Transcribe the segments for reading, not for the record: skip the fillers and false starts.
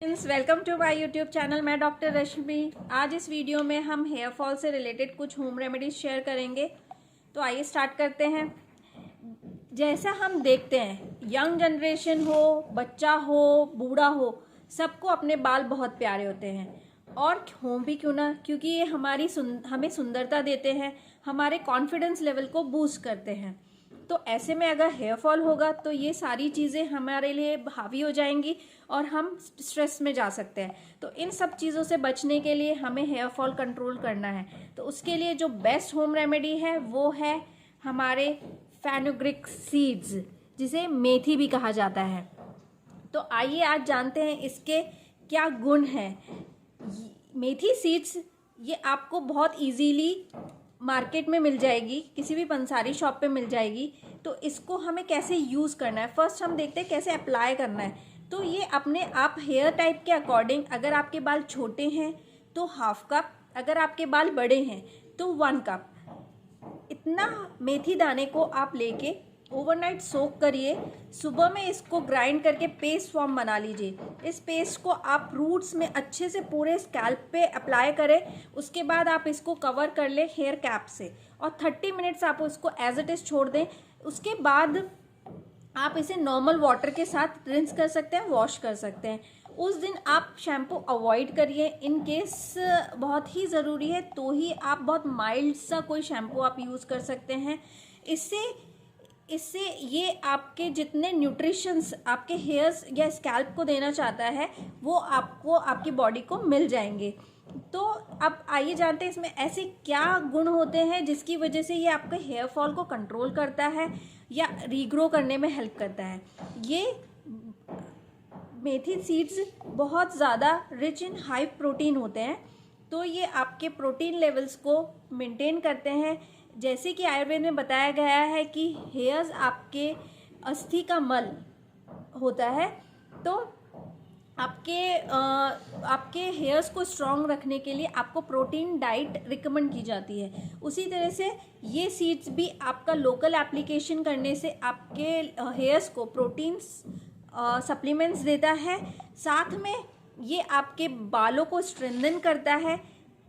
Welcome to my YouTube channel. मैं doctor Rashmi. आज इस वीडियो में हम हेयर फॉल से रिलेटेड कुछ होम रेमेडीज शेयर करेंगे। तो आइए स्टार्ट करते हैं। जैसा हम देखते हैं, यंग जनरेशन हो, बच्चा हो, बूढ़ा हो, सबको अपने बाल बहुत प्यारे होते हैं। और हों भी क्यों ना, क्योंकि ये हमें सुंदरता देते हैं, हमारे कॉन्फिडेंस लेवल को बूस्ट करते हैं। तो ऐसे में अगर हेयर फॉल होगा तो ये सारी चीज़ें हमारे लिए हावी हो जाएंगी और हम स्ट्रेस में जा सकते हैं। तो इन सब चीज़ों से बचने के लिए हमें हेयर फॉल कंट्रोल करना है। तो उसके लिए जो बेस्ट होम रेमेडी है वो है हमारे फेनुग्रीक सीड्स, जिसे मेथी भी कहा जाता है। तो आइए आज जानते हैं इसके क्या गुण हैं। मेथी सीड्स ये आपको बहुत इजीली मार्केट में मिल जाएगी, किसी भी पंसारी शॉप पे मिल जाएगी। तो इसको हमें कैसे यूज़ करना है, फर्स्ट हम देखते हैं कैसे अप्लाई करना है। तो ये अपने आप हेयर टाइप के अकॉर्डिंग, अगर आपके बाल छोटे हैं तो हाफ कप, अगर आपके बाल बड़े हैं तो 1 कप, इतना मेथी दाने को आप लेके ओवरनाइट सोक करिए। सुबह में इसको ग्राइंड करके पेस्ट फॉर्म बना लीजिए। इस पेस्ट को आप रूट्स में अच्छे से पूरे स्कैल्प पे अप्लाई करें। उसके बाद आप इसको कवर कर लें हेयर कैप से और 30 मिनट्स आप इसको एज इट इज़ छोड़ दें। उसके बाद आप इसे नॉर्मल वाटर के साथ रिंस कर सकते हैं, वॉश कर सकते हैं। उस दिन आप शैम्पू अवॉइड करिए। इन केस बहुत ही ज़रूरी है तो ही आप बहुत माइल्ड सा कोई शैम्पू आप यूज़ कर सकते हैं। इससे ये आपके जितने न्यूट्रिशंस आपके हेयर्स या स्कैल्प को देना चाहता है वो आपको आपकी बॉडी को मिल जाएंगे। तो अब आइए जानते हैं इसमें ऐसे क्या गुण होते हैं जिसकी वजह से ये आपके हेयर फॉल को कंट्रोल करता है या रीग्रो करने में हेल्प करता है। ये मेथी सीड्स बहुत ज़्यादा रिच इन हाई प्रोटीन होते हैं, तो ये आपके प्रोटीन लेवल्स को मेंटेन करते हैं। जैसे कि आयुर्वेद में बताया गया है कि हेयर्स आपके अस्थि का मल होता है, तो आपके हेयर्स को स्ट्रॉन्ग रखने के लिए आपको प्रोटीन डाइट रिकमेंड की जाती है। उसी तरह से ये सीड्स भी आपका लोकल एप्लीकेशन करने से आपके हेयर्स को प्रोटीन सप्लीमेंट्स देता है। साथ में ये आपके बालों को स्ट्रेंथन करता है,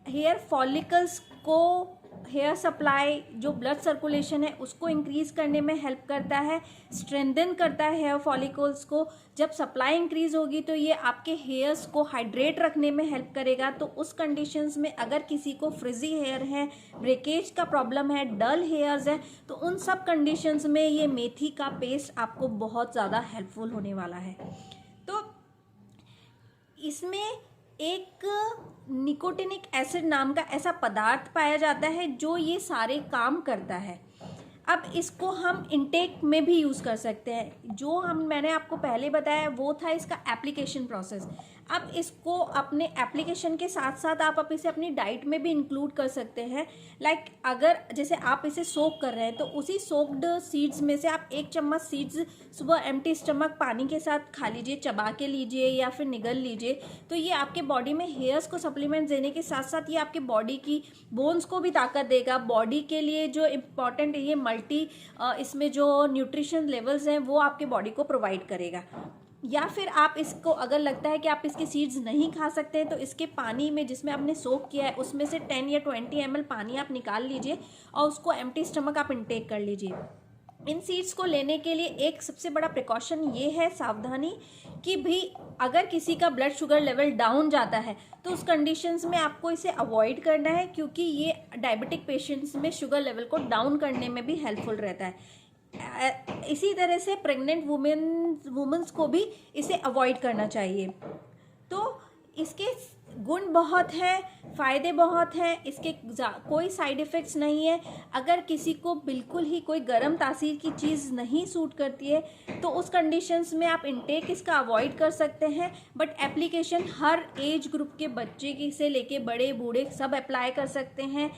हेयर फॉलिकल्स को, हेयर सप्लाई जो ब्लड सर्कुलेशन है उसको इंक्रीज करने में हेल्प करता है, स्ट्रेंथन करता है हेयर फॉलिकल्स को। जब सप्लाई इंक्रीज होगी तो ये आपके हेयर्स को हाइड्रेट रखने में हेल्प करेगा। तो उस कंडीशंस में अगर किसी को फ्रिजी हेयर है, ब्रेकेज का प्रॉब्लम है, डल हेयर्स है, तो उन सब कंडीशंस में ये मेथी का पेस्ट आपको बहुत ज़्यादा हेल्पफुल होने वाला है। तो इसमें एक निकोटिनिक एसिड नाम का ऐसा पदार्थ पाया जाता है जो ये सारे काम करता है। अब इसको हम इंटेक में भी यूज़ कर सकते हैं। जो मैंने आपको पहले बताया वो था इसका एप्लीकेशन प्रोसेस। अब इसको अपने एप्लीकेशन के साथ साथ आप इसे अपनी डाइट में भी इंक्लूड कर सकते हैं। लाइक अगर जैसे आप इसे सोक कर रहे हैं तो उसी सोक्ड सीड्स में से आप 1 चम्मच सीड्स सुबह एम्प्टी स्टमक पानी के साथ खा लीजिए, चबा के लीजिए या फिर निगल लीजिए। तो ये आपके बॉडी में हेयर्स को सप्लीमेंट देने के साथ साथ ये आपके बॉडी की बोन्स को भी ताकत देगा। बॉडी के लिए जो इम्पॉर्टेंट ये इसमें जो न्यूट्रिशन लेवल्स हैं वो आपके बॉडी को प्रोवाइड करेगा। या फिर आप इसको, अगर लगता है कि आप इसके सीड्स नहीं खा सकते हैं, तो इसके पानी में जिसमें आपने सोक किया है उसमें से 10 या 20 ml पानी आप निकाल लीजिए और उसको एम्प्टी स्टमक आप इंटेक कर लीजिए। इन सीड्स को लेने के लिए एक सबसे बड़ा प्रिकॉशन ये है, सावधानी, कि भी अगर किसी का ब्लड शुगर लेवल डाउन जाता है तो उस कंडीशंस में आपको इसे अवॉइड करना है, क्योंकि ये डायबिटिक पेशेंट्स में शुगर लेवल को डाउन करने में भी हेल्पफुल रहता है। इसी तरह से प्रेग्नेंट वुमेन्स को भी इसे अवॉइड करना चाहिए। तो इसके गुण बहुत हैं, फ़ायदे बहुत हैं, इसके कोई साइड इफ़ेक्ट्स नहीं है। अगर किसी को बिल्कुल ही कोई गर्म तासीर की चीज़ नहीं सूट करती है तो उस कंडीशंस में आप इंटेक इसका अवॉइड कर सकते हैं। But application her age group के बच्चे की से लेके बड़े बूढ़े सब अप्लाई कर सकते हैं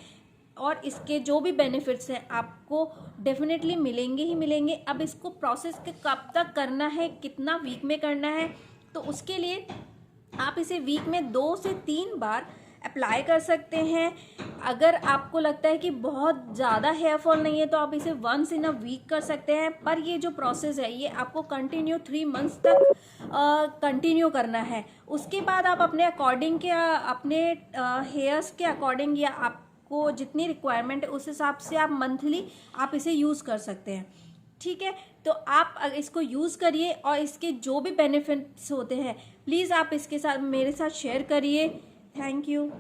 और इसके जो भी बेनिफिट्स हैं आपको डेफिनेटली मिलेंगे ही मिलेंगे। अब इसको प्रोसेस के कब तक करना है, कितना वीक में करना है, तो उसके लिए आप इसे वीक में 2 से 3 बार अप्लाई कर सकते हैं। अगर आपको लगता है कि बहुत ज़्यादा हेयर फॉल नहीं है तो आप इसे वंस इन अ वीक कर सकते हैं, पर ये जो प्रोसेस है ये आपको कंटिन्यू 3 मंथ्स तक कंटिन्यू करना है। उसके बाद आप अपने अकॉर्डिंग के अपने हेयर्स के अकॉर्डिंग या आपको जितनी रिक्वायरमेंट है उस हिसाब से आप मंथली आप इसे यूज़ कर सकते हैं। ठीक है, तो आप इसको यूज़ करिए और इसके जो भी बेनिफिट्स होते हैं प्लीज़ आप इसके साथ मेरे साथ शेयर करिए। Thank you.